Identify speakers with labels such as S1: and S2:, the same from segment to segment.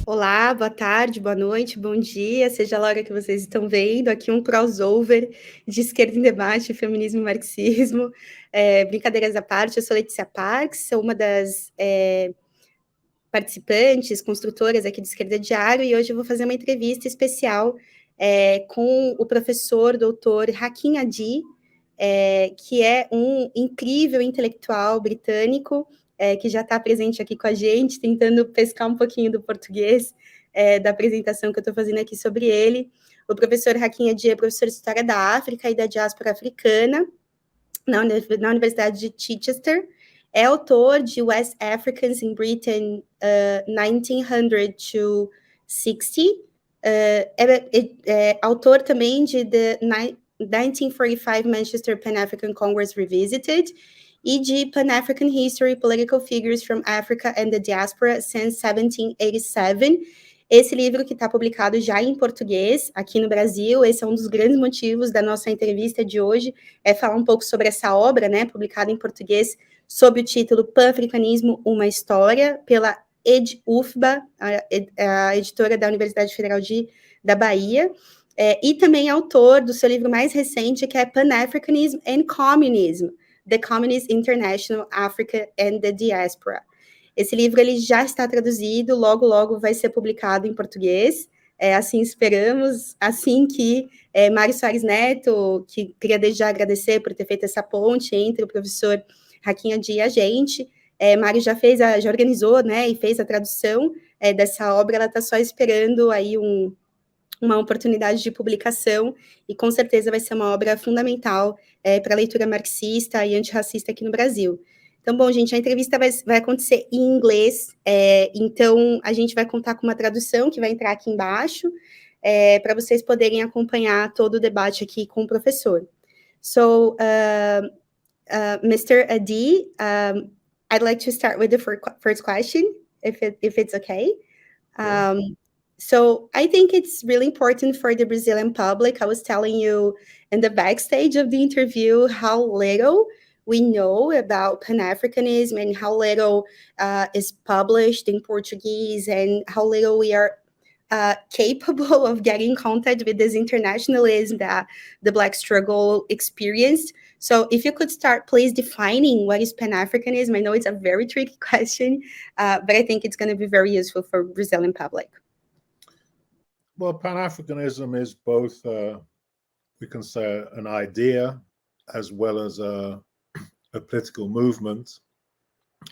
S1: Olá, boa tarde, boa noite, bom dia, seja lá a hora que vocês estão vendo, aqui um crossover de esquerda em debate, feminismo e marxismo. Brincadeiras à parte, eu sou Letícia Parks, sou uma das participantes, construtoras aqui do Esquerda Diário, e hoje eu vou fazer uma entrevista especial com o professor doutor Hakim Adi, que é um incrível intelectual britânico, que já está presente aqui com a gente, tentando pescar um pouquinho do português da apresentação que eu estou fazendo aqui sobre ele. O professor Hakim Adi é professor de História da África e da Diáspora africana na Universidade de Chichester. É autor de West Africans in Britain, 1900 to 60. É autor também de The 1945 Manchester Pan-African Congress Revisited e de Pan-African History, Political Figures from Africa and the Diaspora since 1787. Esse livro que está publicado já em português aqui no Brasil, esse é um dos grandes motivos da nossa entrevista de hoje, é falar um pouco sobre essa obra, né, publicada em português, sob o título Pan-Africanismo, uma História, pela EdUFBA, a editora da Universidade Federal da Bahia, e também autor do seu livro mais recente, que é Pan-Africanism and Communism, The Communist International Africa and the Diaspora. Esse livro ele já está traduzido, logo vai ser publicado em português, assim esperamos, assim que Mário Soares Neto, que queria desde já agradecer por ter feito essa ponte entre o professor Hakim Adi e a gente, Mário já organizou, né, e fez a tradução dessa obra, ela está só esperando aí uma oportunidade de publicação, e com certeza vai ser uma obra fundamental para a leitura marxista e antirracista aqui no Brasil. Então, bom, gente, a entrevista vai acontecer em inglês, então a gente vai contar com uma tradução que vai entrar aqui embaixo, para vocês poderem acompanhar todo o debate aqui com o professor. So, Mr. Adi, I'd like to start with the first question, if it's okay. So I think it's really important for the Brazilian public. I was telling you in the backstage of the interview how little we know about Pan-Africanism and how little is published in Portuguese and how little we are capable of getting in contact with this internationalism that the Black struggle experienced. So if you could start, please, defining what is Pan-Africanism. I know it's a very tricky question, but I think it's going to be very useful for Brazilian public.
S2: Well, Pan-Africanism is both, we can say, an idea as well as a political movement,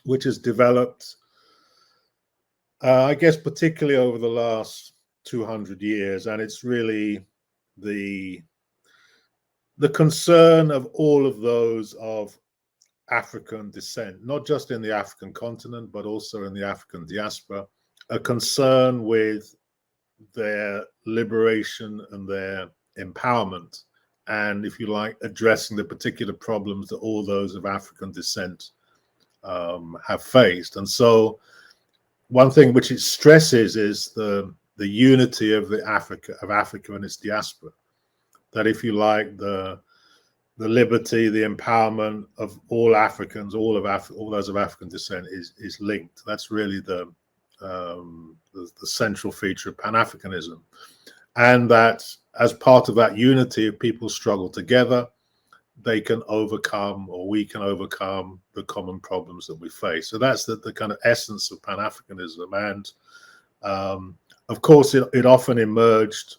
S2: which has developed, I guess, particularly over the last 200 years. And it's really the concern of all of those of African descent, not just in the African continent, but also in the African diaspora, a concern with their liberation and their empowerment, and, if you like, addressing the particular problems that all those of African descent have faced. And so one thing which it stresses is the unity of Africa and its diaspora, that, if you like, the liberty, the empowerment of all Africans, all those of African descent is linked. That's really the central feature of Pan-Africanism, and that as part of that unity, if people struggle together, they can overcome, or we can overcome, the common problems that we face. So that's the kind of essence of Pan-Africanism. And of course, it often emerged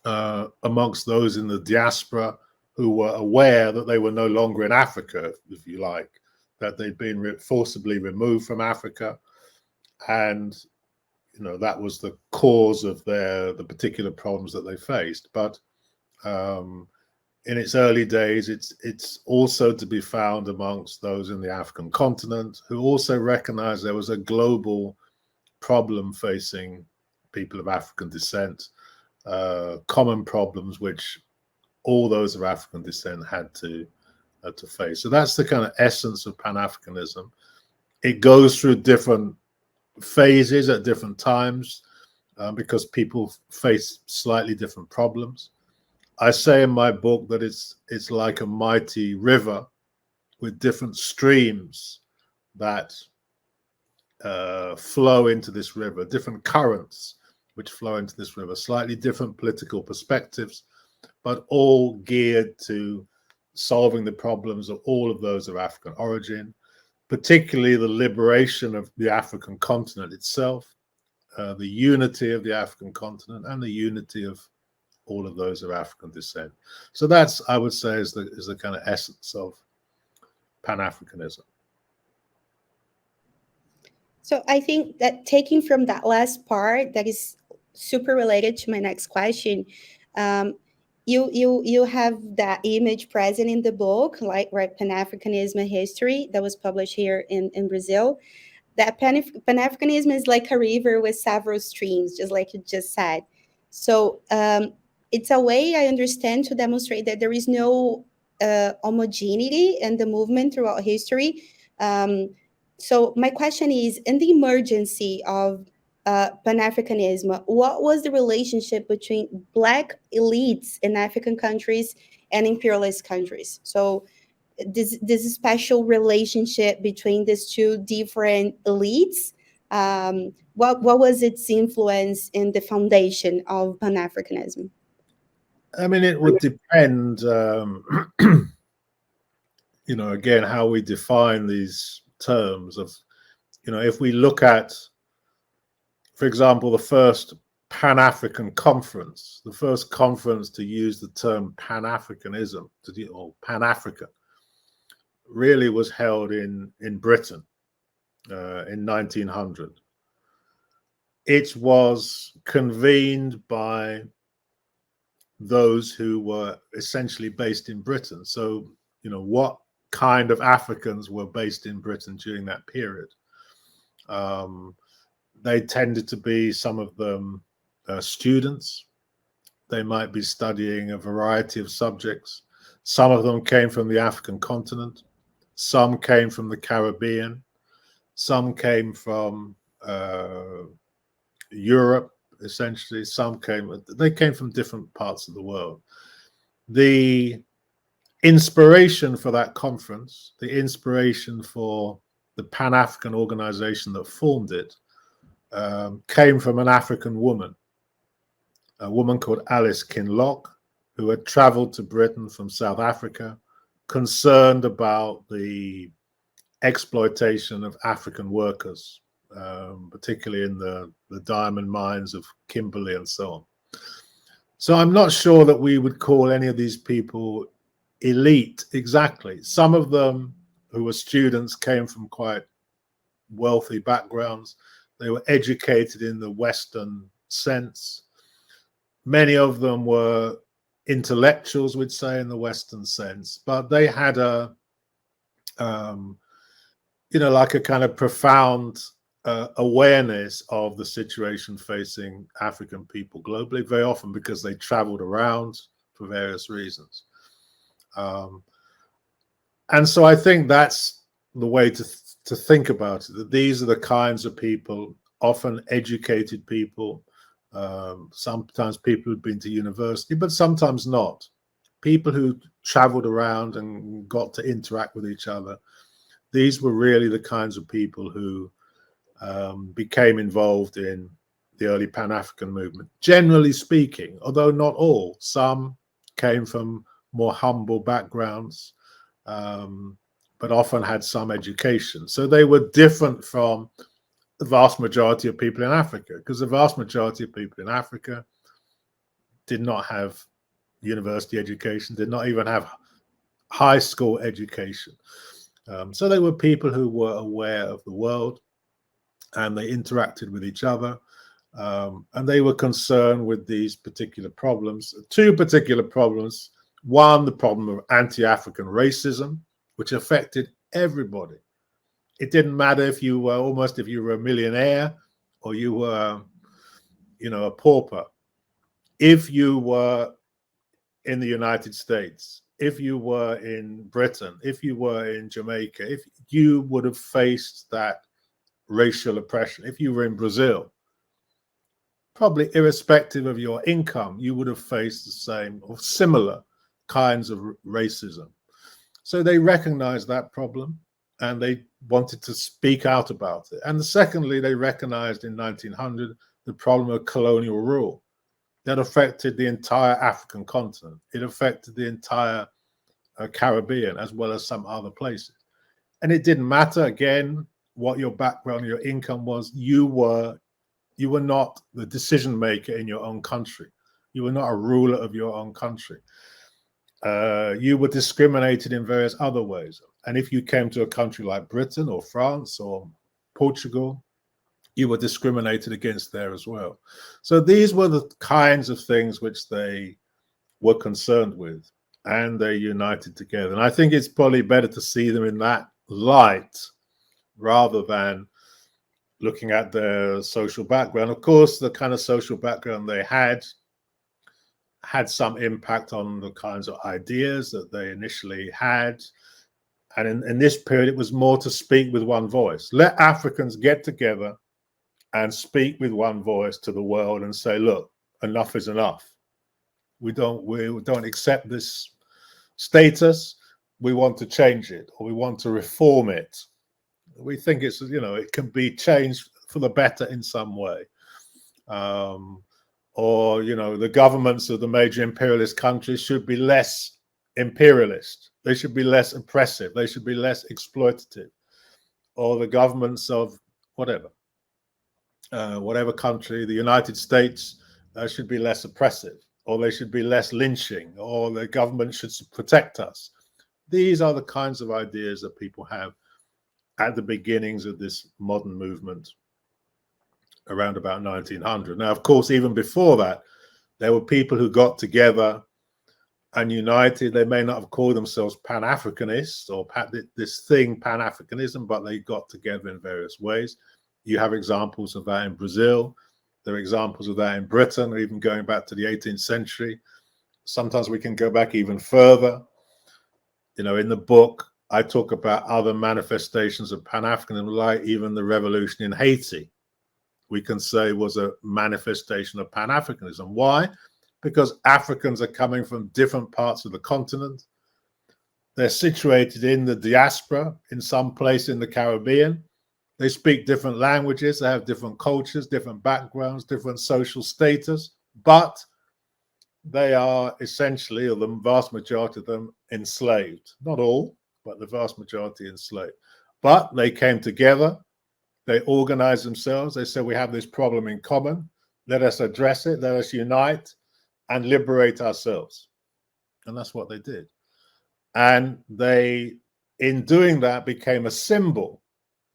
S2: amongst those in the diaspora who were aware that they were no longer in Africa, if you like, that they'd been forcibly removed from Africa. And, you know, that was the cause of the particular problems that they faced. But in its early days, it's also to be found amongst those in the African continent who also recognized there was a global problem facing people of African descent, common problems which all those of African descent had to face. So that's the kind of essence of Pan-Africanism. It goes through different phases at different times because people face slightly different problems. I say in my book that it's like a mighty river with different streams that flow into this river, different currents which flow into this river, slightly different political perspectives, but all geared to solving the problems of all of those of African origin, particularly the liberation of the African continent itself, the unity of the African continent, and the unity of all of those of African descent. So that's, I would say, is the kind of essence of Pan-Africanism.
S1: So I think that taking from that last part, that is super related to my next question. You have that image present in the book, like, right, Pan-Africanism History, that was published here in Brazil. That Pan-Africanism is like a river with several streams, just like you just said. So it's a way, I understand, to demonstrate that there is no homogeneity in the movement throughout history. So my question is, in the emergency of Pan-Africanism, what was the relationship between Black elites in African countries and imperialist countries? So this special relationship between these two different elites, what was its influence in the foundation of Pan-Africanism?
S2: I mean, it would depend, again, how we define these terms of, if we look at, for example, the first Pan-African conference, the first conference to use the term Pan-Africanism, or Pan-Africa, really was held in Britain in 1900. It was convened by those who were essentially based in Britain. So, what kind of Africans were based in Britain during that period? They tended to be, some of them, students. They might be studying a variety of subjects. Some of them came from the African continent. Some came from the Caribbean. Some came from Europe, essentially. They came from different parts of the world. The inspiration for that conference, the inspiration for the Pan-African organization that formed it, came from an African woman, a woman called Alice Kinloch, who had traveled to Britain from South Africa, concerned about the exploitation of African workers, particularly in the diamond mines of Kimberley and so on. So I'm not sure that we would call any of these people elite exactly. Some of them who were students came from quite wealthy backgrounds. They were educated in the Western sense. Many of them were intellectuals, we'd say, in the Western sense, but they had a, like a kind of profound awareness of the situation facing African people globally, very often because they traveled around for various reasons. And so I think that's the way to think about it, that these are the kinds of people, often educated people, sometimes people who've been to university, but sometimes not. People who traveled around and got to interact with each other. These were really the kinds of people who became involved in the early Pan-African movement. Generally speaking, although not all, some came from more humble backgrounds, but often had some education. So they were different from the vast majority of people in Africa, because the vast majority of people in Africa did not have university education, did not even have high school education. So they were people who were aware of the world, and they interacted with each other, and they were concerned with these particular problems, two particular problems. One, the problem of anti-African racism, which affected everybody. It didn't matter if you were a millionaire or you were, a pauper. If you were in the United States, if you were in Britain, if you were in Jamaica, if you would have faced that racial oppression. If you were in Brazil, probably irrespective of your income, you would have faced the same or similar kinds of racism. So they recognized that problem, and they wanted to speak out about it. And secondly, they recognized in 1900 the problem of colonial rule that affected the entire African continent. It affected the entire Caribbean, as well as some other places. And it didn't matter, again, what your background, your income was. You were not the decision maker in your own country. You were not a ruler of your own country. You were discriminated in various other ways. And if you came to a country like Britain or France or Portugal, you were discriminated against there as well. So these were the kinds of things which they were concerned with, and they united together. And I think it's probably better to see them in that light rather than looking at their social background. Of course, the kind of social background they had some impact on the kinds of ideas that they initially had. And in this period, it was more to speak with one voice. Let Africans get together and speak with one voice to the world and say, look, enough is enough. We don't accept this status. We want to change it, or we want to reform it. We think it's, it can be changed for the better in some way. Or, the governments of the major imperialist countries should be less imperialist. They should be less oppressive. They should be less exploitative. Or the governments of whatever country, the United States, should be less oppressive, or they should be less lynching, or the government should protect us. These are the kinds of ideas that people have at the beginnings of this modern movement around about 1900. Now, of course, even before that, there were people who got together and united. They may not have called themselves Pan-Africanists or this thing, Pan-Africanism, but they got together in various ways. You have examples of that in Brazil. There are examples of that in Britain, or even going back to the 18th century. Sometimes we can go back even further. In the book, I talk about other manifestations of Pan-Africanism, like even the revolution in Haiti, we can say was a manifestation of Pan-Africanism. Why? Because Africans are coming from different parts of the continent. They're situated in the diaspora, in some place in the Caribbean. They speak different languages, they have different cultures, different backgrounds, different social status, but they are essentially, or the vast majority of them, enslaved. Not all, but the vast majority enslaved. But they came together, they organized themselves, they said, we have this problem in common, let us address it, let us unite and liberate ourselves. And that's what they did. And they, in doing that, became a symbol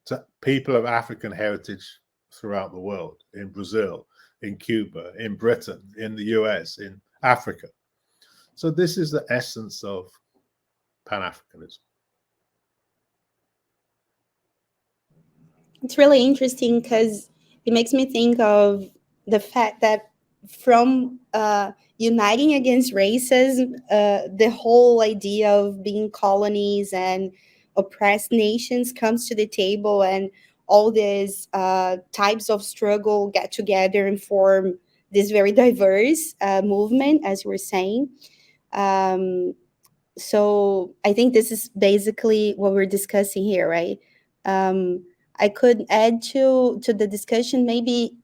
S2: to people of African heritage throughout the world, in Brazil, in Cuba, in Britain, in the US, in Africa. So this is the essence of Pan-Africanism.
S1: It's really interesting because it makes me think of the fact that from uniting against racism, the whole idea of being colonies and oppressed nations comes to the table, and all these types of struggle get together and form this very diverse movement, as you were saying. So I think this is basically what we're discussing here, right? I could add to the discussion maybe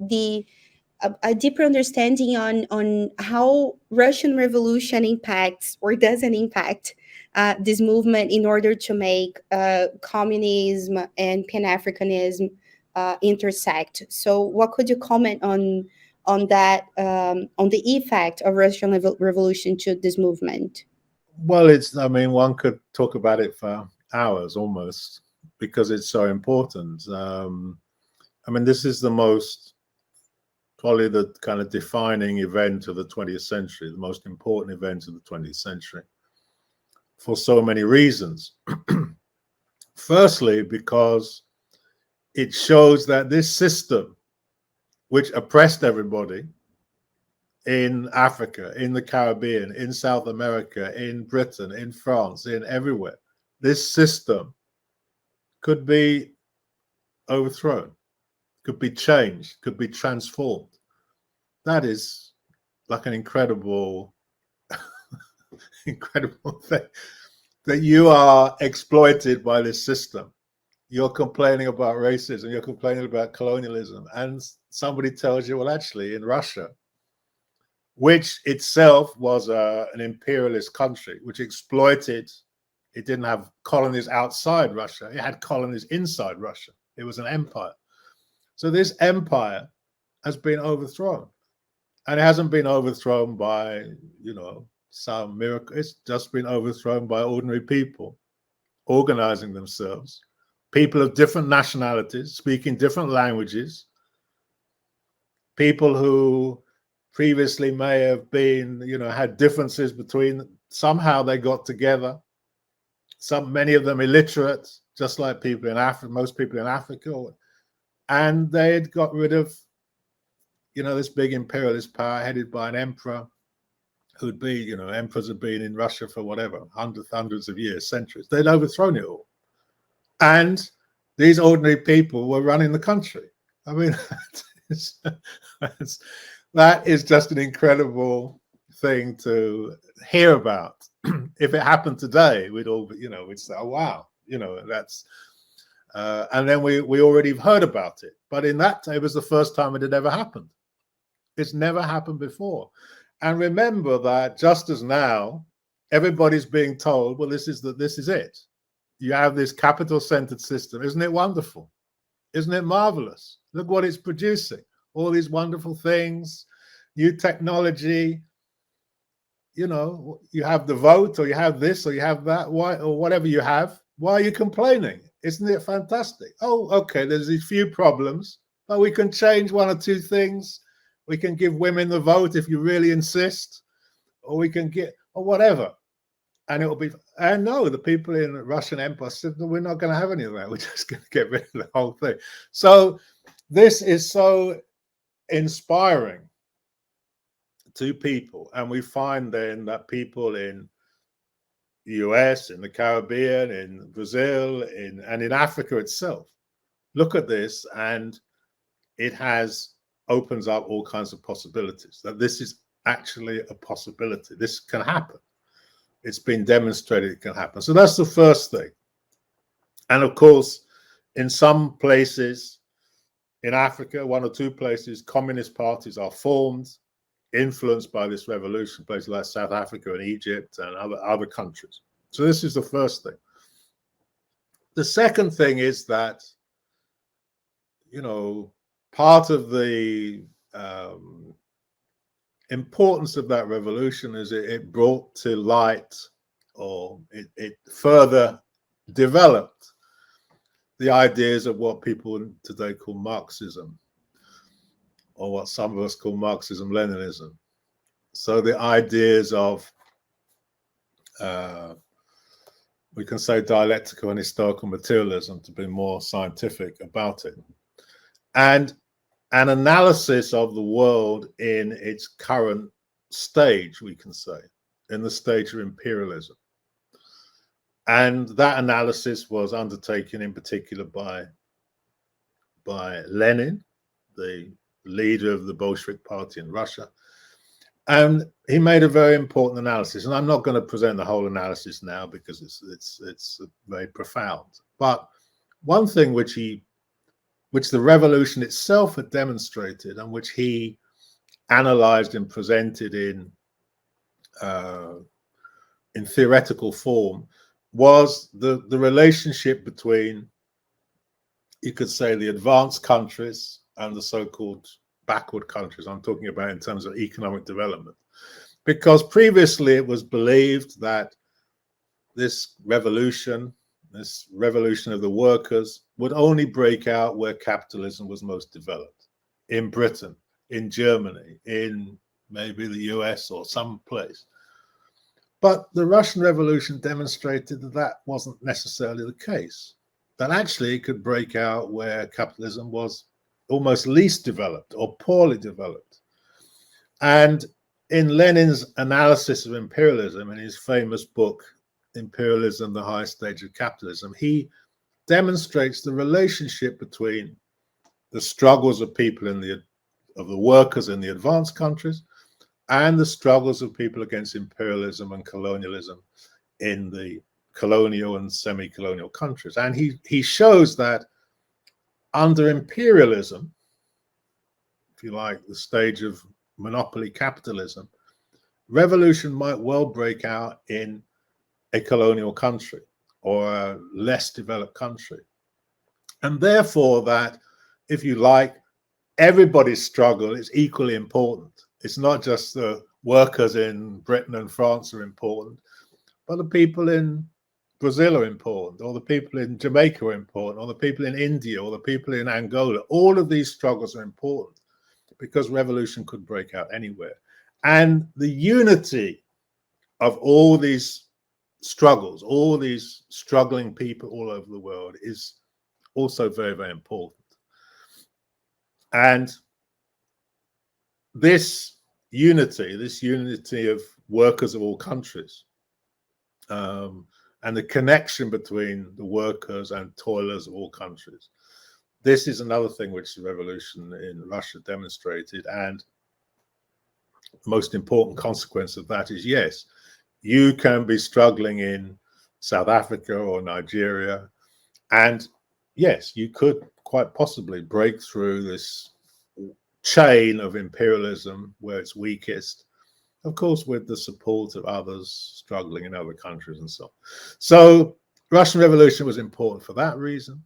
S1: a deeper understanding on how Russian Revolution impacts or doesn't impact this movement in order to make communism and Pan-Africanism intersect. So what could you comment on that, on the effect of Russian Revolution to this movement?
S2: Well, one could talk about it for hours almost, because it's so important. This is probably the kind of defining event of the 20th century, the most important event of the 20th century, for so many reasons. Firstly, because it shows that this system, which oppressed everybody in Africa, in the Caribbean, in South America, in Britain, in France, in everywhere, this system could be overthrown, could be changed, could be transformed. That is like an incredible thing, that you are exploited by this system you're complaining about racism, you're complaining about colonialism, and somebody tells you, well, actually, in Russia, which itself was an imperialist country, which exploited, it didn't have colonies outside Russia, it had colonies inside Russia. It was an empire. So this empire has been overthrown. And it hasn't been overthrown by, you know, some miracle. It's just been overthrown by ordinary people organizing themselves, people of different nationalities, speaking different languages, people who previously may have been, you know, had differences between, somehow they got together. Many of them illiterate, just like people in Africa, most people in Africa, and they had got rid of, you know, this big imperialist power headed by an emperor who'd be, you know, emperors had been in Russia for whatever, hundreds of years, centuries. They'd overthrown it all. And these ordinary people were running the country. I mean, that is just an incredible thing to hear about. If it happened today, we'd all, you know, we'd say, oh, wow, you know, that's, and then we already heard about it. But in that day, it was the first time it had ever happened. It's never happened before. And remember that just as now, everybody's being told, well, this is it. You have this capital-centered system. Isn't it wonderful? Isn't it marvelous? Look what it's producing. All these wonderful things, new technology. You know, you have the vote, or you have this, or you have that, why, or whatever you have. Why are you complaining? Isn't it fantastic? Oh, okay, there's these few problems, but we can change one or two things. We can give women the vote if you really insist, or we can get, or whatever. And it will be, and no, the people in the Russian Empire said, no, we're not going to have any of that. We're just going to get rid of the whole thing. So this is so inspiring to people. And we find then that people in the US, in the Caribbean, in Brazil, and in Africa itself, look at this, and it opens up all kinds of possibilities, that this is actually a possibility. This can happen. It's been demonstrated it can happen. So that's the first thing. And of course, in some places in Africa, one or two places, communist parties are formed, influenced by this revolution, places like South Africa and Egypt and other countries. So this is the first thing. The second thing is that, you know, part of the importance of that revolution is it brought to light, or it further developed the ideas of what people today call Marxism, or what some of us call Marxism-Leninism. So the ideas of, we can say dialectical and historical materialism, to be more scientific about it, and an analysis of the world in its current stage, we can say, in the stage of imperialism. And that analysis was undertaken in particular by Lenin, the leader of the Bolshevik Party in Russia. And he made a very important analysis. And I'm not going to present the whole analysis now because it's very profound. But one thing which the revolution itself had demonstrated, and which he analyzed and presented in theoretical form, was the relationship between, you could say, the advanced countries and the so-called backward countries. I'm talking about in terms of economic development. Because previously it was believed that this revolution of the workers would only break out where capitalism was most developed, in Britain, in Germany, in maybe the US or some place. But the Russian Revolution demonstrated that that wasn't necessarily the case, that actually it could break out where capitalism was almost least developed or poorly developed. And in Lenin's analysis of imperialism, in his famous book, Imperialism, the Highest Stage of Capitalism, he demonstrates the relationship between the struggles of people of the workers in the advanced countries and the struggles of people against imperialism and colonialism in the colonial and semi-colonial countries. And he shows that under imperialism, if you like, the stage of monopoly capitalism, revolution might well break out in a colonial country or a less developed country. And therefore that, if you like, everybody's struggle is equally important. It's not just the workers in Britain and France are important, but the people in Brazil are important, or the people in Jamaica are important, or the people in India, or the people in Angola. All of these struggles are important because revolution could break out anywhere. And the unity of all these struggles, all these struggling people all over the world is also very, very important. And this unity of workers of all countries, and the connection between the workers and toilers of all countries, this is another thing which the revolution in Russia demonstrated. And the most important consequence of that is, yes, you can be struggling in South Africa or Nigeria, and yes, you could quite possibly break through this chain of imperialism where it's weakest, of course, with the support of others struggling in other countries and so on. So Russian Revolution was important for that reason.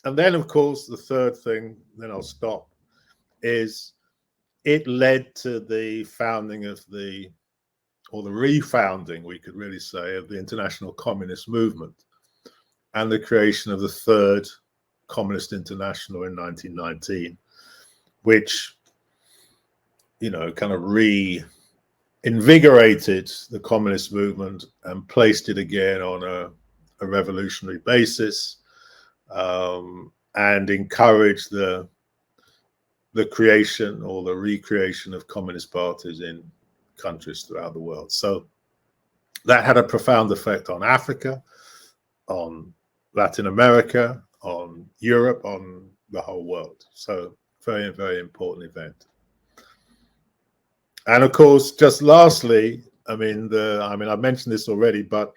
S2: And then, of course, the third thing, then I'll stop, is it led to the founding of the refounding, we could really say, of the international communist movement and the creation of the Third Communist International in 1919, which, you know, kind of reinvigorated the communist movement and placed it again on a revolutionary basis, and encouraged the creation or the recreation of communist parties in countries throughout the world. So that had a profound effect on Africa, on Latin America, on Europe, on the whole world. So very, very important event. And of course, just lastly, I mean, I've mentioned this already, but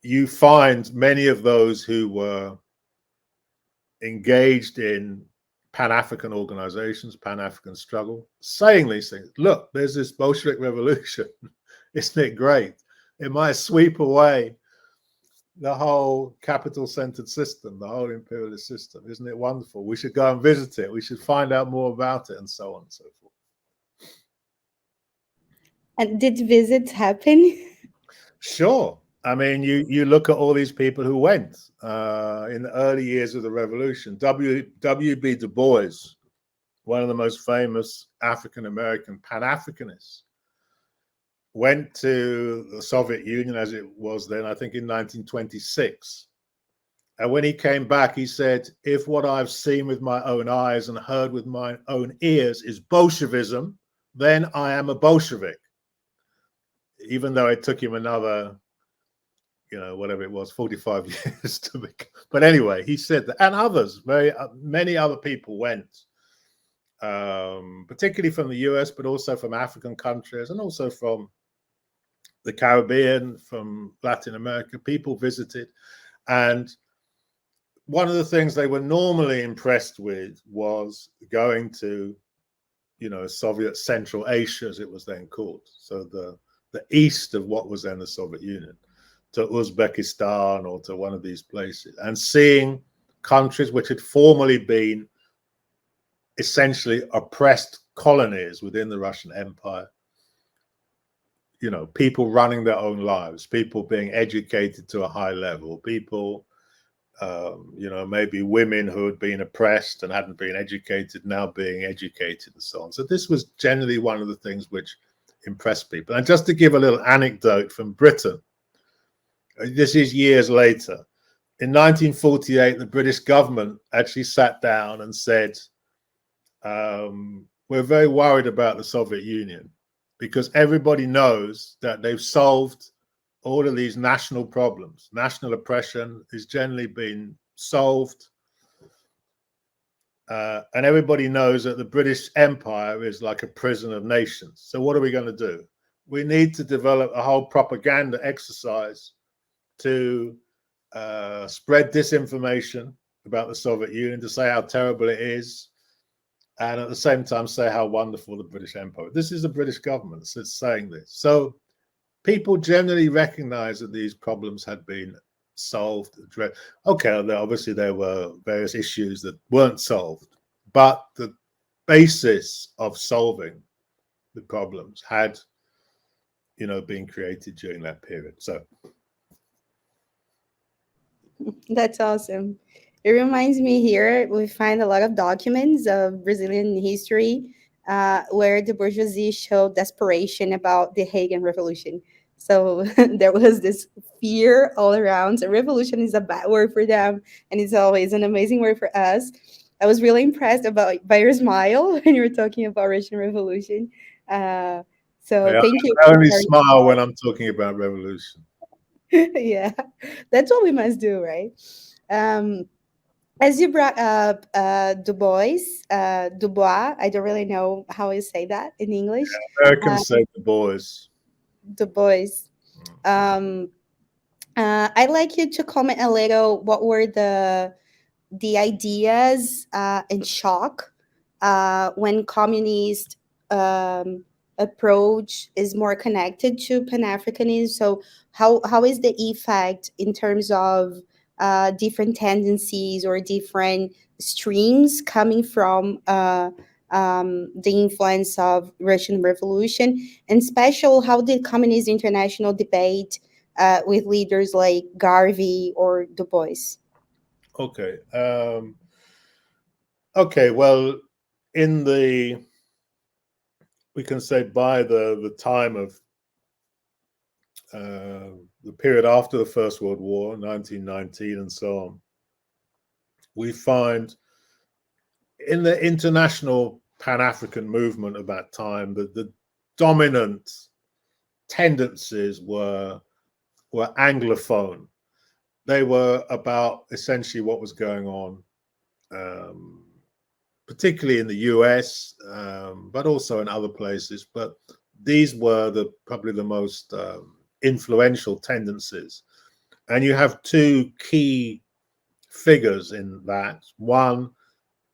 S2: you find many of those who were engaged in Pan-African organizations, Pan-African struggle, saying these things. Look, there's this Bolshevik revolution. Isn't it great? It might sweep away the whole capital-centered system, the whole imperialist system. Isn't it wonderful? We should go and visit it. We should find out more about it, and so on and so forth.
S1: And did visits happen?
S2: Sure. I mean, you look at all these people who went in the early years of the revolution. W.B. Du Bois, one of the most famous African-American Pan-Africanists, went to the Soviet Union, as it was then, I think in 1926. And when he came back, he said, if what I've seen with my own eyes and heard with my own ears is Bolshevism, then I am a Bolshevik. Even though it took him another, you know, whatever it was, 45 years to become. But anyway, he said that, and others, many other people went, particularly from the US, but also from African countries and also from the Caribbean, from Latin America. People visited, and one of the things they were normally impressed with was going to, you know, Soviet Central Asia, as it was then called. So the east of what was then the Soviet Union, to Uzbekistan or to one of these places, and seeing countries which had formerly been essentially oppressed colonies within the Russian Empire, you know, people running their own lives, people being educated to a high level, people, you know, maybe women who had been oppressed and hadn't been educated now being educated and so on. So this was generally one of the things which impressed people. And just to give a little anecdote from Britain, this is years later. In 1948, the British government actually sat down and said, we're very worried about the Soviet Union because everybody knows that they've solved all of these national problems. National oppression has generally been solved. And everybody knows that the British Empire is like a prison of nations. So what are we going to do? we need to develop a whole propaganda exercise to spread disinformation about the Soviet Union, to say how terrible it is, and at the same time say how wonderful the British Empire. This is the British government that's saying this. So people generally recognize that these problems had been solved. Okay, obviously there were various issues that weren't solved, but the basis of solving the problems had, been created during that period. So
S1: that's awesome. It reminds me here, we find a lot of documents of Brazilian history where the bourgeoisie showed desperation about the Hagen Revolution. So there was this fear all around. So revolution is a bad word for them, and it's always an amazing word for us. I was really impressed by your smile when you were talking about Russian Revolution. So
S2: yeah,
S1: thank you.
S2: I only smile when I'm talking about revolution.
S1: Yeah, that's what we must do, right? As you brought up Dubois, I don't really know how you say that in English.
S2: Americans say Du Bois.
S1: Du Bois. I'd like you to comment a little. What were the ideas in shock when communist approach is more connected to Pan-Africanism? So how is the effect in terms of different tendencies or different streams coming from the influence of Russian Revolution, and special, how did Communist International debate with leaders like Garvey or Du Bois?
S2: Okay. Okay. Well, we can say by the time of the period after the First World War, 1919 and so on, we find in the international Pan-African movement of that time that the dominant tendencies were Anglophone. They were about essentially what was going on, particularly in the US, but also in other places. But these were probably the most influential tendencies. And you have two key figures in that. One,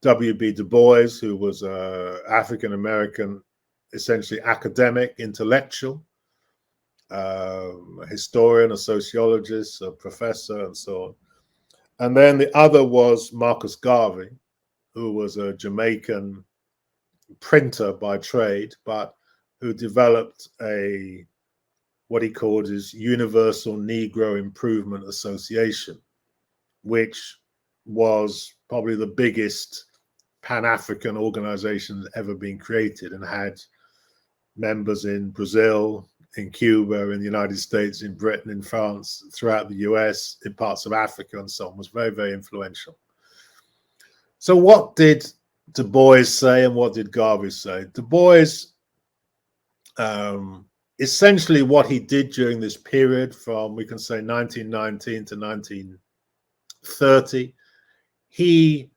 S2: W.B. Du Bois, who was an African-American, essentially academic, intellectual, a historian, a sociologist, a professor, and so on. And then the other was Marcus Garvey, who was a Jamaican printer by trade, but who developed what he called his Universal Negro Improvement Association, which was probably the biggest Pan-African organization that ever been created, and had members in Brazil, in Cuba, in the United States, in Britain, in France, throughout the US, in parts of Africa, and so on. Was very, very influential. So what did Du Bois say and what did Garvey say? Du Bois, essentially what he did during this period from, we can say, 1919 to 1930, he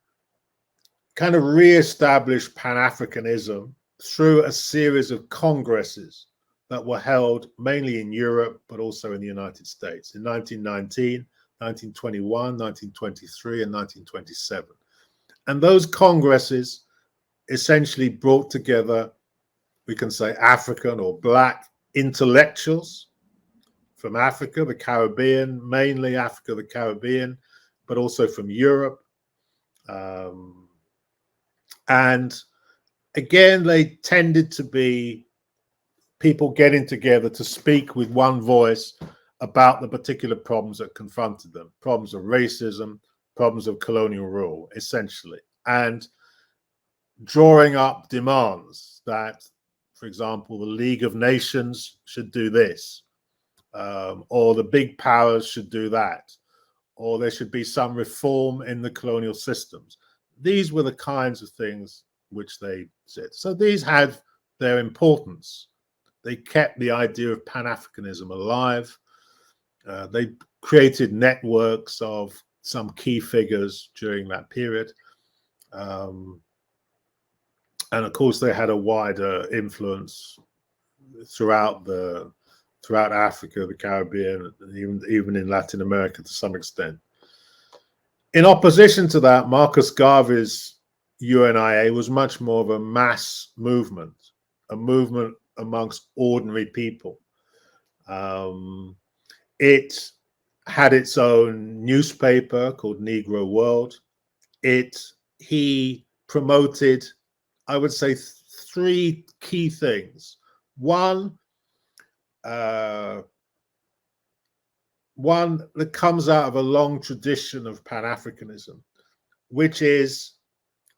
S2: kind of re-established Pan-Africanism through a series of congresses that were held mainly in Europe, but also in the United States in 1919, 1921, 1923, and 1927. And those congresses essentially brought together, we can say, African or Black intellectuals from Africa, the Caribbean, mainly Africa, the Caribbean, but also from Europe. And again, they tended to be people getting together to speak with one voice about the particular problems that confronted them, problems of racism, problems of colonial rule, essentially, and drawing up demands that, for example, the League of Nations should do this, or the big powers should do that, or there should be some reform in the colonial systems. These were the kinds of things which they said. So these had their importance. They kept the idea of Pan-Africanism alive. They created networks of some key figures during that period. And of course, they had a wider influence throughout Africa, the Caribbean, and even in Latin America to some extent. In opposition to that, Marcus Garvey's UNIA was much more of a mass movement, a movement amongst ordinary people. It had its own newspaper called Negro World. He promoted, I would say, three key things. One that comes out of a long tradition of Pan-Africanism, which is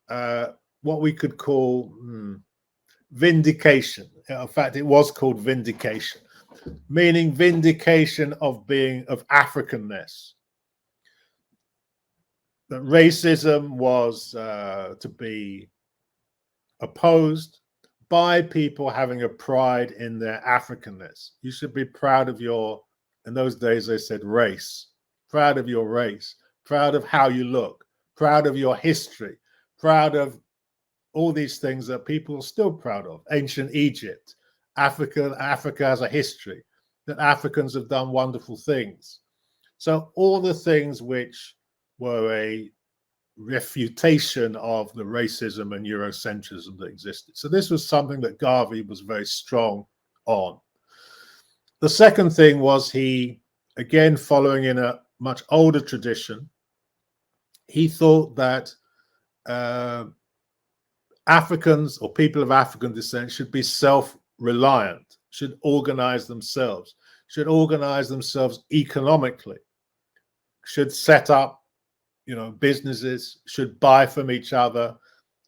S2: what we could call vindication. In fact, it was called vindication, meaning vindication of Africanness. That racism was to be opposed by people having a pride in their Africanness. You should be proud of in those days they said race, proud of your race, proud of how you look, proud of your history, proud of all these things that people are still proud of. Ancient Egypt, Africa has a history, that Africans have done wonderful things. So all the things which were a refutation of the racism and Eurocentrism that existed. So this was something that Garvey was very strong on. The second thing was he, again, following in a much older tradition, he thought that Africans or people of African descent should be self-reliant, should organize themselves economically, should set up businesses, should buy from each other,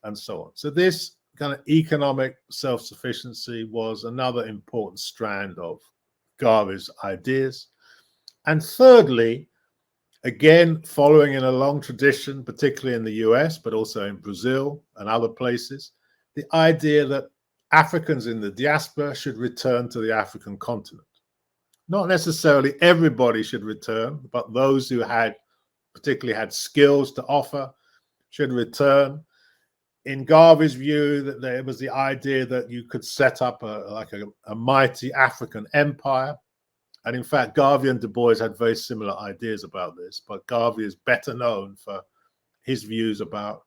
S2: and so on. So this kind of economic self-sufficiency was another important strand of Garvey's ideas. And thirdly, again, following in a long tradition, particularly in the US, but also in Brazil and other places, the idea that Africans in the diaspora should return to the African continent. Not necessarily everybody should return, but those who particularly had skills to offer should return. In Garvey's view, that there was the idea that you could set up a mighty African empire. And in fact, Garvey and Du Bois had very similar ideas about this, but Garvey is better known for his views about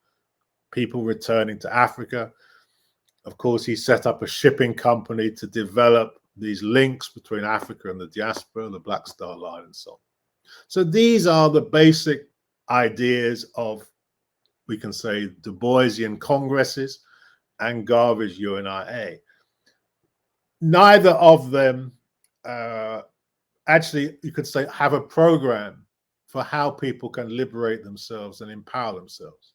S2: people returning to Africa. Of course, he set up a shipping company to develop these links between Africa and the diaspora, the Black Star Line and so on. So these are the basic ideas of, we can say, Du Boisian congresses and Garvey's UNIA. Neither of them actually, you could say, have a program for how people can liberate themselves and empower themselves.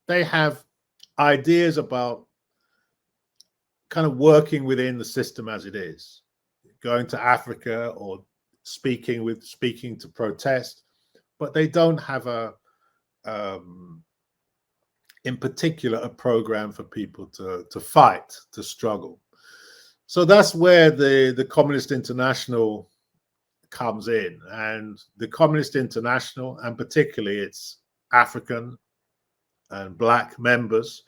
S2: They have ideas about kind of working within the system as it is, going to Africa or speaking to protest, but they don't have in particular a program for people to fight, to struggle. So that's where the Communist International comes in, and the Communist International, and particularly its African and Black members,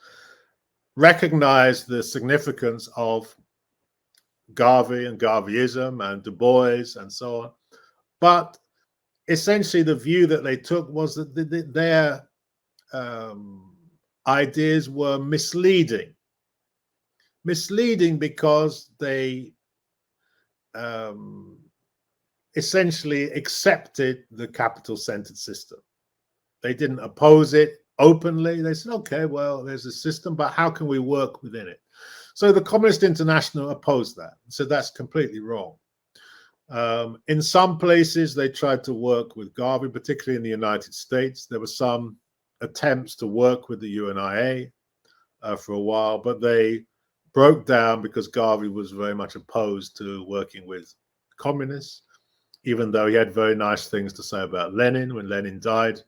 S2: recognize the significance of Garvey and Garveyism and Du Bois and so on. But essentially the view that they took was that their ideas were misleading because they essentially accepted the capital-centered system. They didn't oppose it openly. They said, okay, well, there's a system, but how can we work within it? So the Communist International opposed that. So that's completely wrong. In some places, they tried to work with Garvey, particularly in the United States. There were some attempts to work with the UNIA for a while, but they broke down because Garvey was very much opposed to working with communists, even though he had very nice things to say about Lenin. When Lenin died,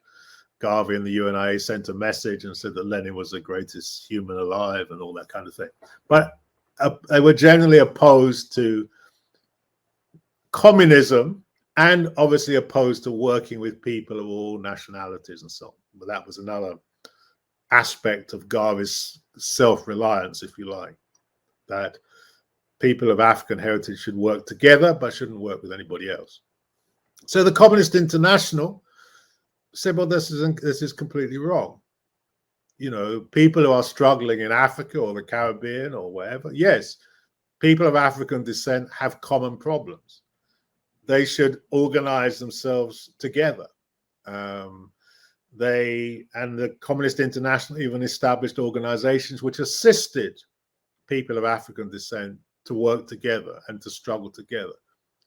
S2: Garvey and the UNIA sent a message and said that Lenin was the greatest human alive and all that kind of thing. But they were generally opposed to communism and obviously opposed to working with people of all nationalities and so on. But that was another aspect of Garvey's self-reliance, if you like, that people of African heritage should work together, but shouldn't work with anybody else. So the Communist International said, well, this is completely wrong. You know, people who are struggling in Africa or the Caribbean or wherever, yes, people of African descent have common problems. They should organize themselves together. The Communist International even established organizations which assisted people of African descent to work together and to struggle together.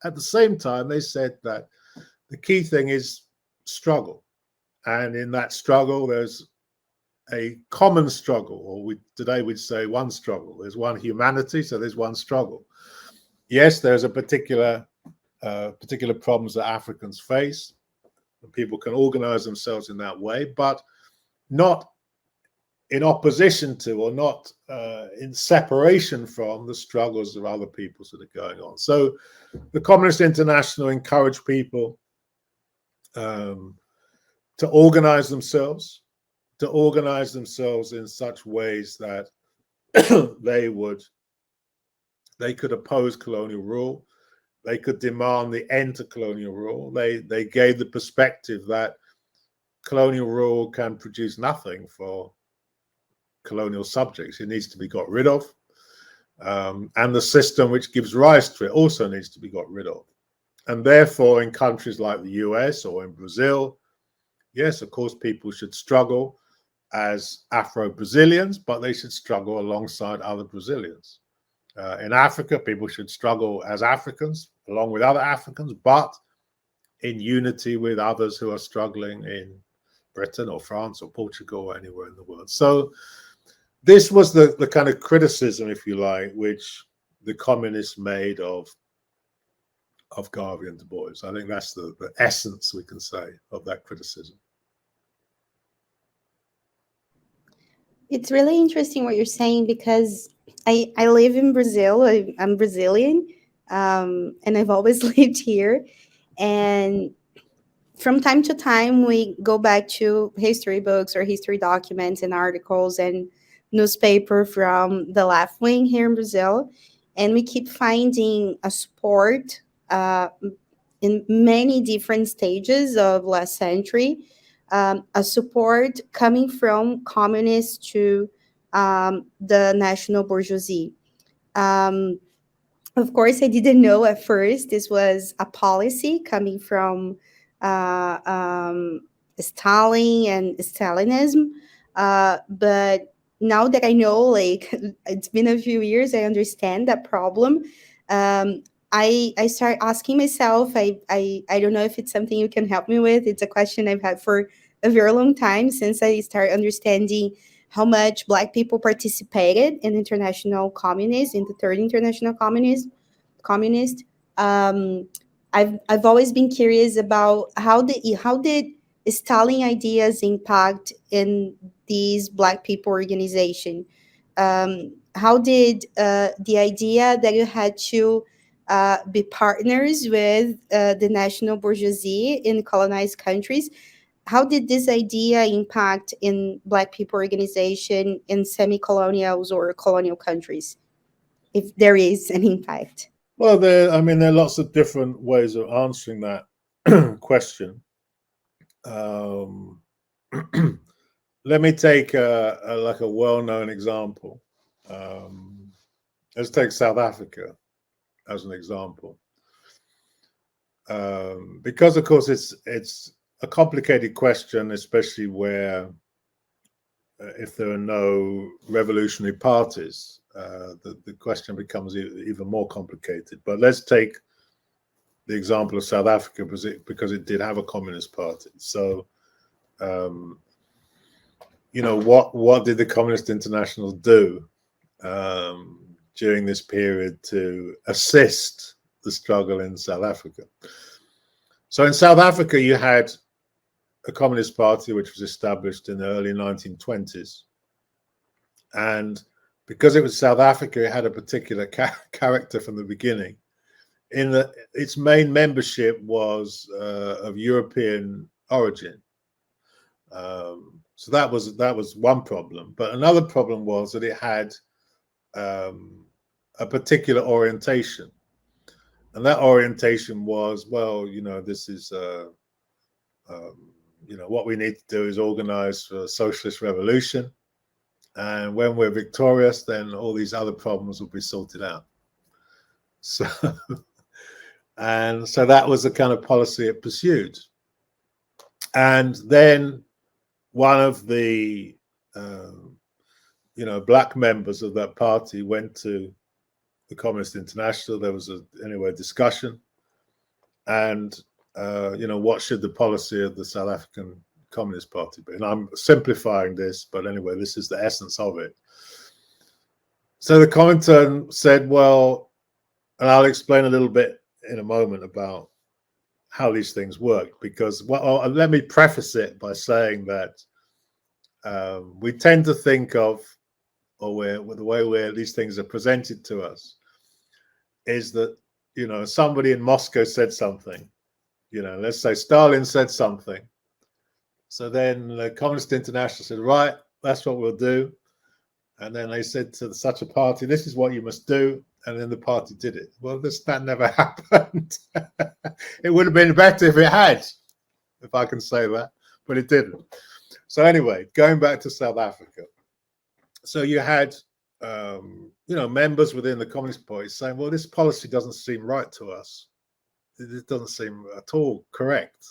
S2: At the same time, they said that the key thing is struggle. And in that struggle, there's a common struggle, or today we'd say one struggle. There's one humanity, so there's one struggle. Yes, there's a particular problems that Africans face, and people can organize themselves in that way, but not in opposition to, or not in separation from, the struggles of other peoples that are going on. So the Communist International encouraged people to organize themselves in such ways that they could oppose colonial rule. They could demand the end to colonial rule. They gave the perspective that colonial rule can produce nothing for colonial subjects. It needs to be got rid of. And the system which gives rise to it also needs to be got rid of. And therefore, in countries like the US or in Brazil, yes, of course, people should struggle as Afro-Brazilians, but they should struggle alongside other Brazilians. In Africa, people should struggle as Africans, along with other Africans, but in unity with others who are struggling in Britain or France or Portugal or anywhere in the world. So this was the kind of criticism, if you like, which the communists made of Garvey and Du Bois. I think that's the essence, we can say, of that criticism.
S1: It's really interesting what you're saying, because I live in Brazil. I'm Brazilian, and I've always lived here. And from time to time, we go back to history books or history documents and articles and newspaper from the left wing here in Brazil. And we keep finding a support in many different stages of last century, a support coming from communists to the national bourgeoisie. Of course, I didn't know at first this was a policy coming from Stalin and Stalinism. But now that I know, like, it's been a few years, I understand that problem. I start asking myself, I don't know if it's something you can help me with. It's a question I've had for a very long time, since I started understanding how much Black people participated in international communism, in the Third International Communist. I've always been curious about how did Stalin ideas impact in these Black people organization. How did the idea that you had to be partners with the national bourgeoisie in colonized countries, how did this idea impact in Black people organization in semi-colonials or colonial countries, if there is an impact?
S2: Well, there are lots of different ways of answering that question. Let me take a well-known example. Let's take South Africa as an example, because of course it's a complicated question, especially where if there are no revolutionary parties, the question becomes even more complicated. But let's take the example of South Africa because it did have a communist party. So, what did the Communist International do during this period to assist the struggle in South Africa? So in South Africa, you had a communist party which was established in the early 1920s. And because it was South Africa, it had a particular character from the beginning. Its main membership was of European origin. So that was one problem. But another problem was that it had a particular orientation. And that orientation was, well, this is, what we need to do is organize for a socialist revolution. And when we're victorious, then all these other problems will be sorted out. So, and so that was the kind of policy it pursued. And then one of the, black members of that party went to the Communist International. There was a discussion, and what should the policy of the South African Communist Party be? And I'm simplifying this, but anyway, this is the essence of it. So the Comintern said, well, and I'll explain a little bit in a moment about how these things work, because let me preface it by saying that we tend to think of, or the way where these things are presented to us, is that somebody in Moscow said something. Let's say Stalin said something. So then the Communist International said, right, that's what we'll do. And then they said to such a party, this is what you must do. And then the party did it. Well, that never happened. It would have been better if it had, if I can say that, but it didn't. So anyway, going back to South Africa. So you had, members within the Communist Party saying, well, this policy doesn't seem right to us. It doesn't seem at all correct.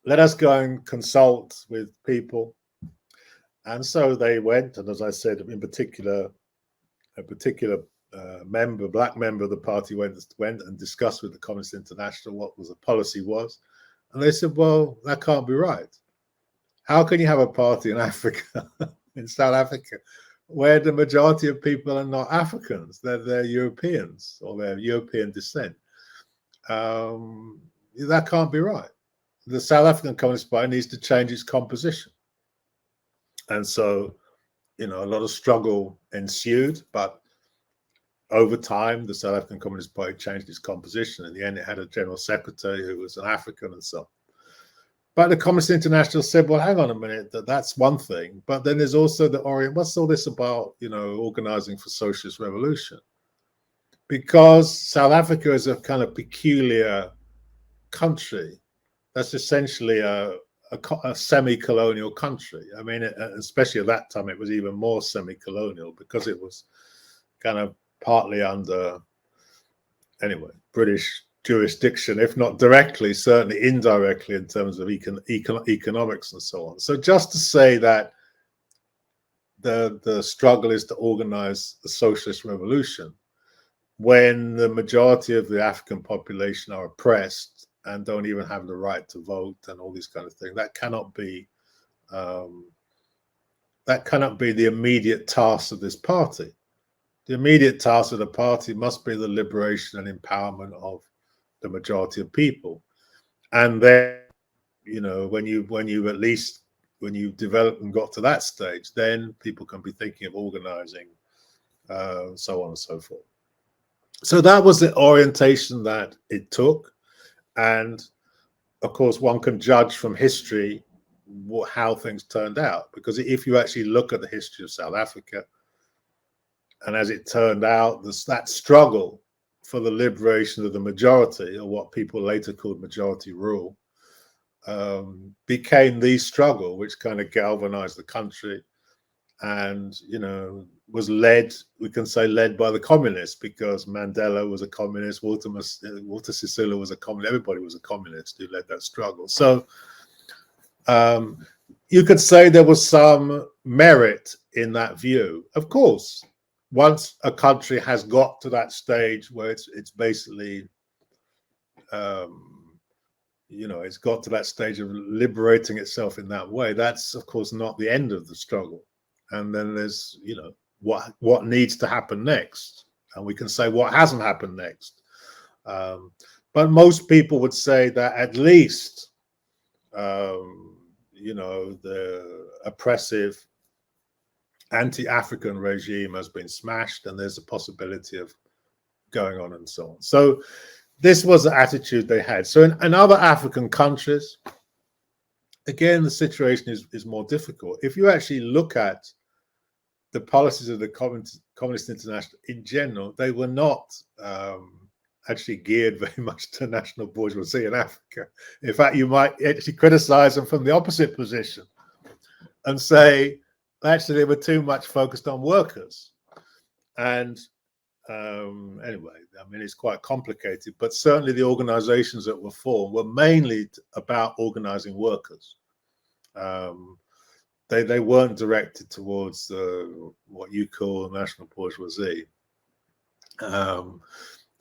S2: Let us go and consult with people. And so they went, and as I said, in particular, a particular black member of the party went and discussed with the Communist International what the policy was. And they said, well, that can't be right. How can you have a party in Africa, in South Africa, where the majority of people are not Africans? They're Europeans, or they're European descent. That can't be right. The South African Communist Party needs to change its composition. And so, a lot of struggle ensued, but over time, the South African Communist Party changed its composition. In the end, it had a general secretary who was an African and so on. But the Communist International said, well, hang on a minute, that's one thing. But then there's also the what's all this about, organizing for socialist revolution? Because South Africa is a kind of peculiar country. That's essentially a semi-colonial country. I mean, especially at that time, it was even more semi-colonial because it was kind of partly under, British jurisdiction, if not directly, certainly indirectly in terms of economics and so on. So just to say that the struggle is to organize a socialist revolution when the majority of the African population are oppressed and don't even have the right to vote and all these kind of things, that cannot be the immediate task of this party. The immediate task of the party must be the liberation and empowerment of the majority of people. And then, when you developed and got to that stage, then people can be thinking of organizing, so on and so forth. So that was the orientation that it took. And of course, one can judge from history how things turned out, because if you actually look at the history of South Africa, and as it turned out, that struggle for the liberation of the majority, or what people later called majority rule, became the struggle which kind of galvanized the country and, was led by the communists, because Mandela was a communist, Walter Sisulu was a communist, everybody was a communist who led that struggle. So you could say there was some merit in that view. Of course, once a country has got to that stage where it's basically, it's got to that stage of liberating itself in that way, that's of course not the end of the struggle. And then there's, what needs to happen next, and we can say what hasn't happened next. But most people would say that at least, the oppressive anti-African regime has been smashed, and there's a possibility of going on and so on. So this was the attitude they had. So in other African countries, again, the situation is more difficult. If you actually look at the policies of the Communist International in general, they were not actually geared very much to national bourgeoisie in Africa. In fact, you might actually criticize them from the opposite position and say, actually, they were too much focused on workers. And anyway, I mean, it's quite complicated, but certainly the organizations that were formed were mainly about organizing workers. They weren't directed towards what you call national bourgeoisie.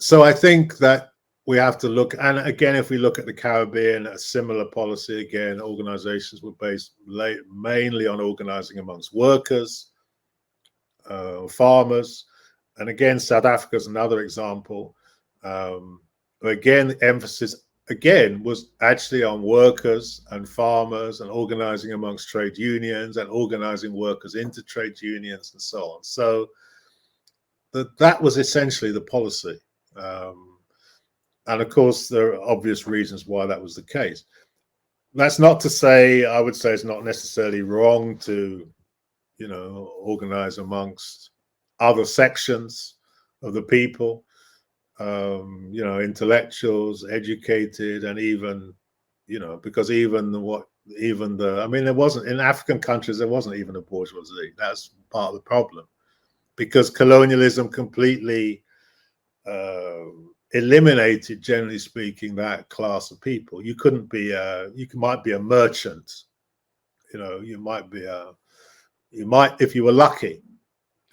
S2: So I think that we have to look, and again, if we look at the Caribbean, a similar policy, again, organizations were based mainly on organizing amongst workers, farmers, and again, South Africa is another example. Again, the emphasis again was actually on workers and farmers and organizing amongst trade unions and organizing workers into trade unions and so on. So that was essentially the policy. And of course, there are obvious reasons why that was the case. That's not to say, I would say it's not necessarily wrong to, you know, organize amongst other sections of the people, you know, intellectuals, educated, and even, you know, because even I mean, there wasn't, in African countries, there wasn't even a bourgeoisie. That's part of the problem, because colonialism completely eliminated, generally speaking, that class of people. You couldn't be you might be a merchant, you know, you might, if you were lucky,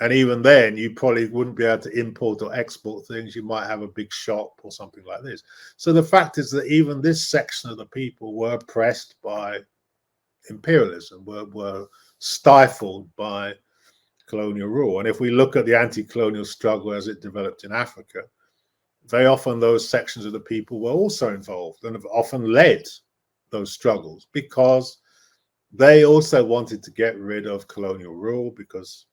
S2: and even then you probably wouldn't be able to import or export things. You might have a big shop or something like this. So the fact is that even this section of the people were oppressed by imperialism, were stifled by colonial rule. And if we look at the anti-colonial struggle as it developed in Africa, very often those sections of the people were also involved and have often led those struggles, because they also wanted to get rid of colonial rule because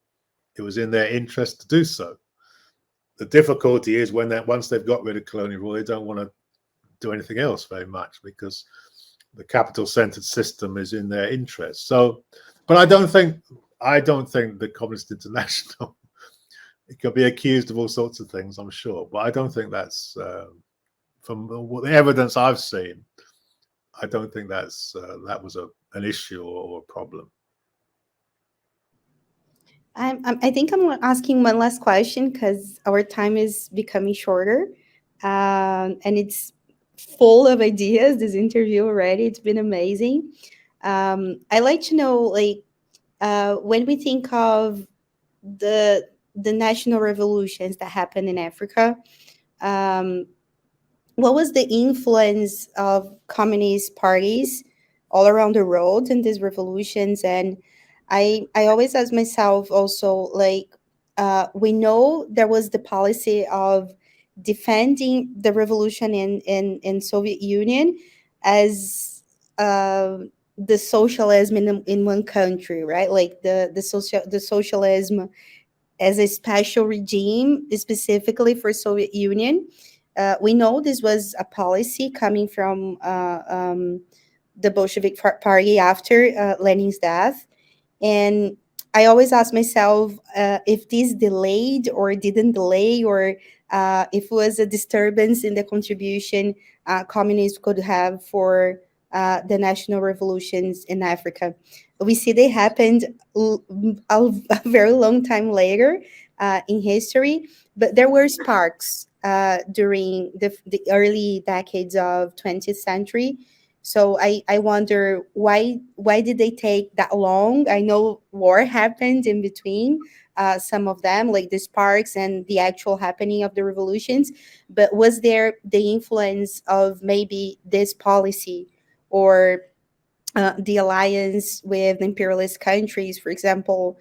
S2: it was in their interest to do so. The difficulty is once they've got rid of colonial rule, they don't want to do anything else very much, because the capital-centered system is in their interest. So, but I don't think the Communist International, it could be accused of all sorts of things, I'm sure, but I don't think that's, from the evidence I've seen, I don't think that was an issue or a problem.
S1: I think I'm asking one last question because our time is becoming shorter, and it's full of ideas, this interview already. It's been amazing. I like to know, like, when we think of the national revolutions that happened in Africa, what was the influence of communist parties all around the world in these revolutions? And I always ask myself also, like, we know there was the policy of defending the revolution in Soviet Union as the socialism in one country, right? Like the socialism as a special regime specifically for Soviet Union. We know this was a policy coming from the Bolshevik Party after Lenin's death. And I always ask myself if this delayed or didn't delay, or if it was a disturbance in the contribution communists could have for the national revolutions in Africa. We see they happened a very long time later in history, but there were sparks during the early decades of 20th century. So I wonder why did they take that long? I know war happened in between some of them, like the sparks and the actual happening of the revolutions. But was there the influence of maybe this policy or the alliance with imperialist countries, for example,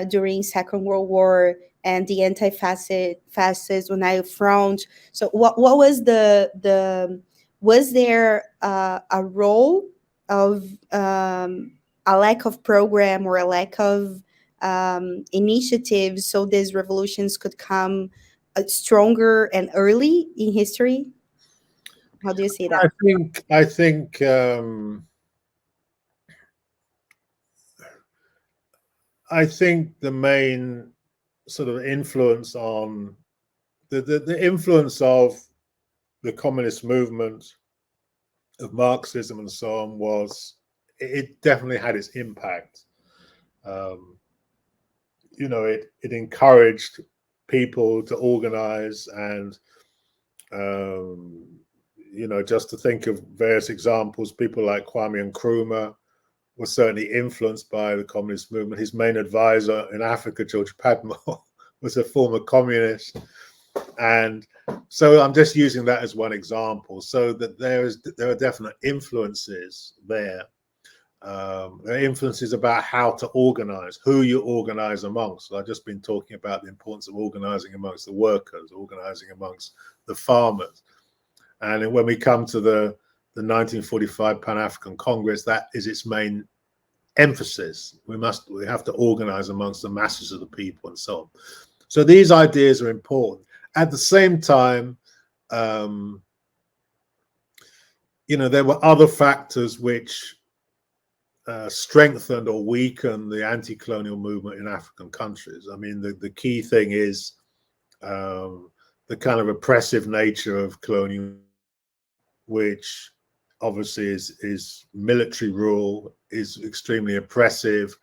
S1: during Second World War and the anti-fascist United Front? So what was was there a role of a lack of program or a lack of initiatives so these revolutions could come stronger and early in history? How do you see that?
S2: I think the main sort of influence on the influence of the communist movement, of Marxism and so on, was, it definitely had its impact. You know, it encouraged people to organize, and you know, just to think of various examples, people like Kwame Nkrumah was certainly influenced by the communist movement. His main advisor in Africa, George Padmore, was a former communist. And so I'm just using that as one example, so that there are definite influences there. There are influences about how to organize, who you organize amongst. So I've just been talking about the importance of organizing amongst the workers, organizing amongst the farmers. And when we come to the 1945 Pan-African Congress, that is its main emphasis. We have to organize amongst the masses of the people and so on. So these ideas are important. At the same time, you know, there were other factors which strengthened or weakened the anti-colonial movement in African countries. I mean, the key thing is the kind of oppressive nature of colonial, which obviously is military rule, is extremely oppressive,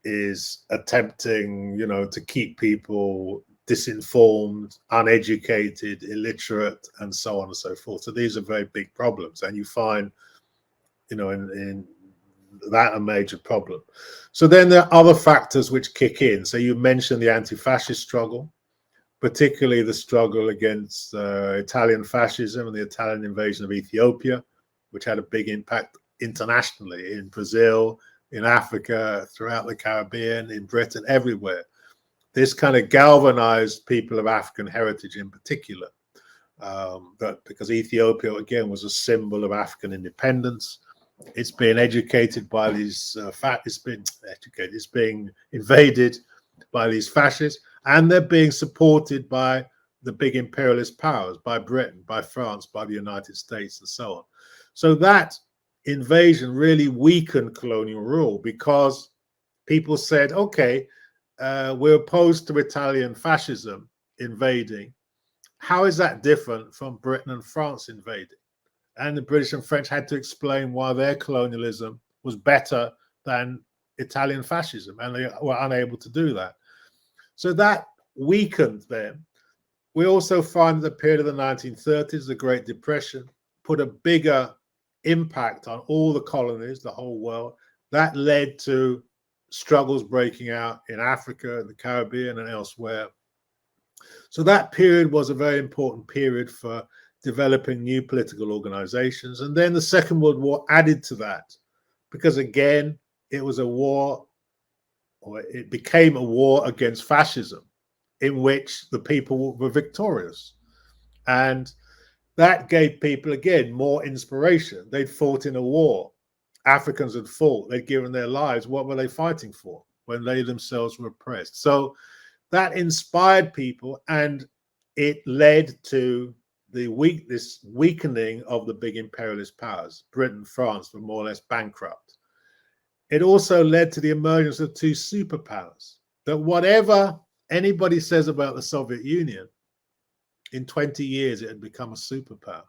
S2: is attempting, you know, to keep people disinformed, uneducated, illiterate, and so on and so forth. So these are very big problems, and you find, you know, in that a major problem. So then there are other factors which kick in. So you mentioned the anti-fascist struggle, particularly the struggle against Italian fascism and the Italian invasion of Ethiopia, which had a big impact internationally, in Brazil, in Africa, throughout the Caribbean, in Britain, everywhere. This kind of galvanized people of African heritage in particular, because Ethiopia, again, was a symbol of African independence. It's being educated by these it's being invaded by these fascists, and they're being supported by the big imperialist powers, by Britain, by France, by the United States, and so on. So that invasion really weakened colonial rule, because people said, okay, we're opposed to Italian fascism invading. How is that different from Britain and France invading? And the British and French had to explain why their colonialism was better than Italian fascism, and they were unable to do that. So that weakened them. We also find the period of the 1930s, the Great Depression, put a bigger impact on all the colonies, the whole world. That led to struggles breaking out in Africa, the Caribbean, and elsewhere. So that period was a very important period for developing new political organizations. And then the Second World War added to that, because again, it was a war, or it became a war against fascism, in which the people were victorious. And that gave people, again, more inspiration. They'd fought in a war. Africans had fought. They'd given their lives. What were they fighting for when they themselves were oppressed? So that inspired people, and it led to this weakening of the big imperialist powers. Britain, France were more or less bankrupt. It also led to the emergence of two superpowers, that whatever anybody says about the Soviet Union, in 20 years it had become a superpower.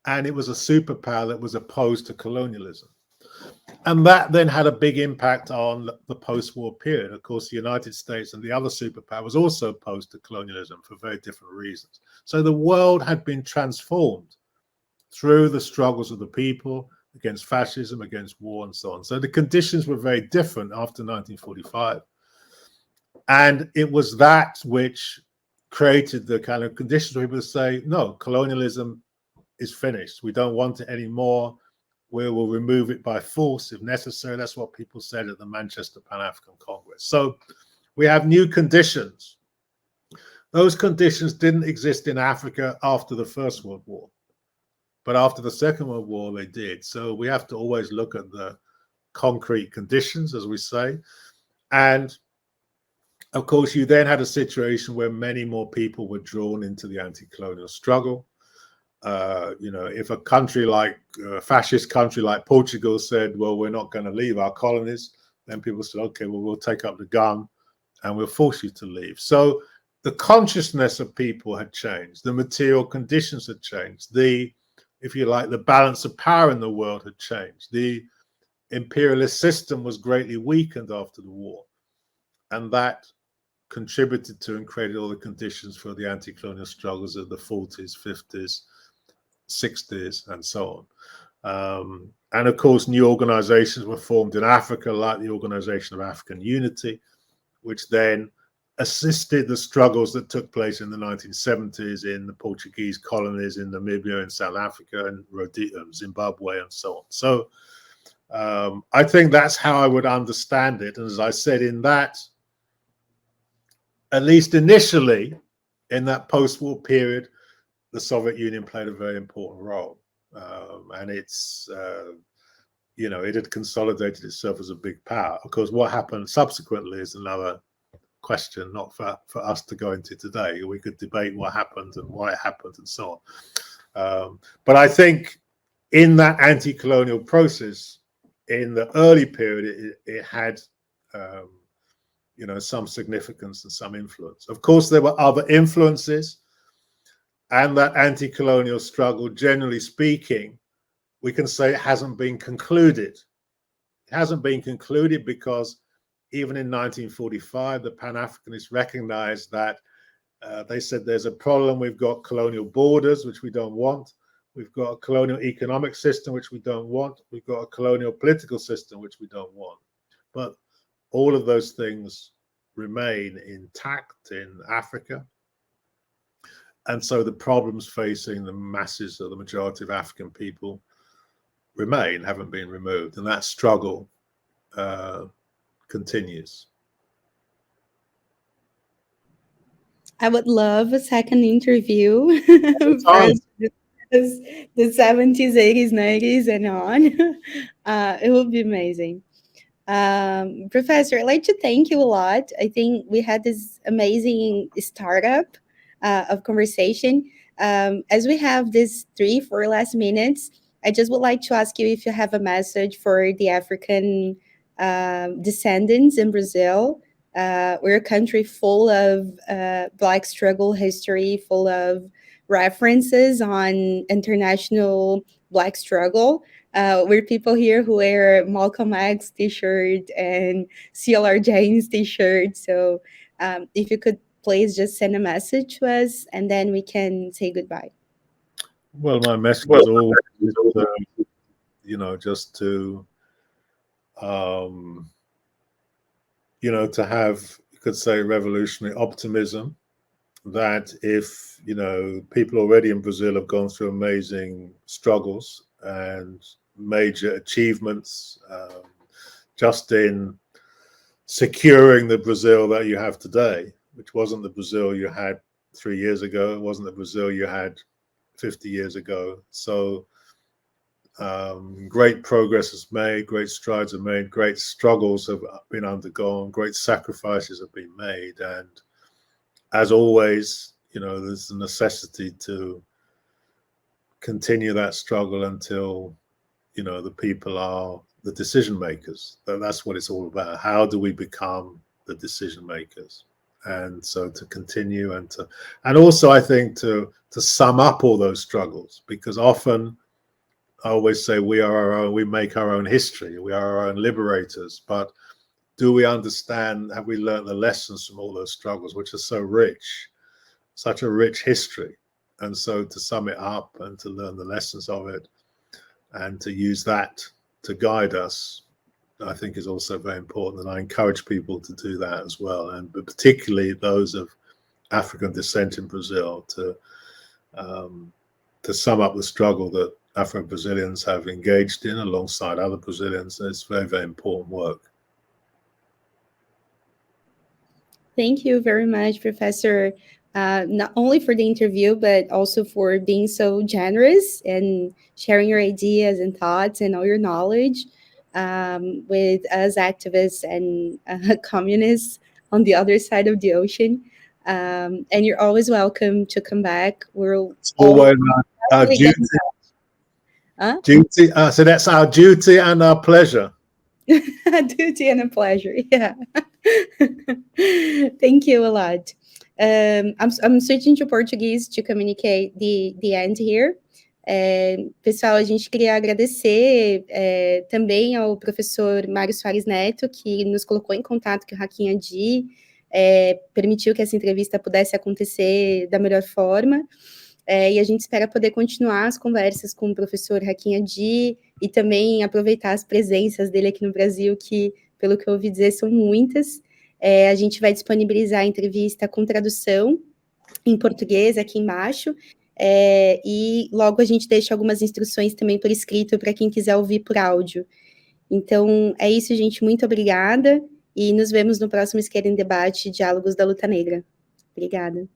S2: And it was a superpower that was opposed to colonialism. And that then had a big impact on the post-war period. Of course, the United States and the other superpower was also opposed to colonialism for very different reasons. So the world had been transformed through the struggles of the people against fascism, against war, and so on. So the conditions were very different after 1945. And it was that which created the kind of conditions where people say, no, colonialism is finished. We don't want it anymore. We will remove it by force if necessary. That's what people said at the Manchester Pan-African Congress. So we have new conditions. Those conditions didn't exist in Africa after the First World War, but after the Second World War, they did. So we have to always look at the concrete conditions, as we say. And of course, you then had a situation where many more people were drawn into the anti-colonial struggle. If a country like a fascist country like Portugal said, well, we're not going to leave our colonies, then people said, okay, well, we'll take up the gun and we'll force you to leave. So the consciousness of people had changed, the material conditions had changed, the, if you like, the balance of power in the world had changed. The imperialist system was greatly weakened after the war, and that contributed to and created all the conditions for the anti-colonial struggles of the 40s, 50s, 60s, and so on. And of course, new organizations were formed in Africa, like the Organization of African Unity, which then assisted the struggles that took place in the 1970s in the Portuguese colonies in Namibia and South Africa and Zimbabwe and so on. So I think that's how I would understand it. And as I said, in that, at least initially, in that post-war period, the Soviet Union played a very important role. And it's, you know, it had consolidated itself as a big power. Of course, what happened subsequently is another question, not for us to go into today. We could debate what happened and why it happened and so on. But I think in that anti-colonial process, in the early period, it had, you know, some significance and some influence. Of course, there were other influences, and that anti-colonial struggle, generally speaking, we can say it hasn't been concluded. It hasn't been concluded because even in 1945, the Pan-Africanists recognized that they said there's a problem. We've got colonial borders, which we don't want. We've got a colonial economic system, which we don't want. We've got a colonial political system, which we don't want. But all of those things remain intact in Africa. And so the problems facing the masses or the majority of African people remain, haven't been removed. And that struggle continues.
S1: I would love a second interview for the 70s, 80s, 90s, and on. It would be amazing. Professor, I'd like to thank you a lot. I think we had this amazing startup of conversation. As we have these 3-4 last minutes, I just would like to ask you if you have a message for the African descendants in Brazil. We're a country full of Black struggle history, full of references on international Black struggle. We're people here who wear Malcolm X t-shirt and CLR James t-shirt. So if you could please just send a message to us, and then we can say goodbye.
S2: Well, my message is always, you know, just to, you know, to have, you could say, revolutionary optimism, that if, you know, people already in Brazil have gone through amazing struggles and major achievements, just in securing the Brazil that you have today, which wasn't the Brazil you had 3 years ago, it wasn't the Brazil you had 50 years ago. So great progress is made, great strides are made, great struggles have been undergone, great sacrifices have been made. And as always, you know, there's a necessity to continue that struggle until, you know, the people are the decision makers. That's what it's all about. How do we become the decision makers? And so to continue and also I think to sum up all those struggles, because often I always say we are our own, we make our own history, we are our own liberators, but do we understand, have we learned the lessons from all those struggles, which are so rich, such a rich history? And so to sum it up and to learn the lessons of it and to use that to guide us, I think is also very important. And I encourage people to do that as well. And but particularly those of African descent in Brazil to sum up the struggle that Afro-Brazilians have engaged in alongside other Brazilians. It's very, very important work.
S1: Thank you very much, Professor, not only for the interview, but also for being so generous and sharing your ideas and thoughts and all your knowledge with us activists and communists on the other side of the ocean. And you're always welcome to come back. We're
S2: always our duty. Duty. So that's our duty and our pleasure.
S1: Duty and a pleasure. Yeah. Thank you a lot. I'm switching to Portuguese to communicate the end here. Pessoal, a gente queria agradecer também ao professor Mário Soares Neto, que nos colocou em contato com o Hakim Adi, permitiu que essa entrevista pudesse acontecer da melhor forma, e a gente espera poder continuar as conversas com o professor Hakim Adi e também aproveitar as presenças dele aqui no Brasil, que, pelo que eu ouvi dizer, são muitas. A gente vai disponibilizar a entrevista com tradução em português aqui embaixo, e logo a gente deixa algumas instruções também por escrito para quem quiser ouvir por áudio. Então, é isso, gente, muito obrigada, e nos vemos no próximo Esquerda em Debate, Diálogos da Luta Negra. Obrigada.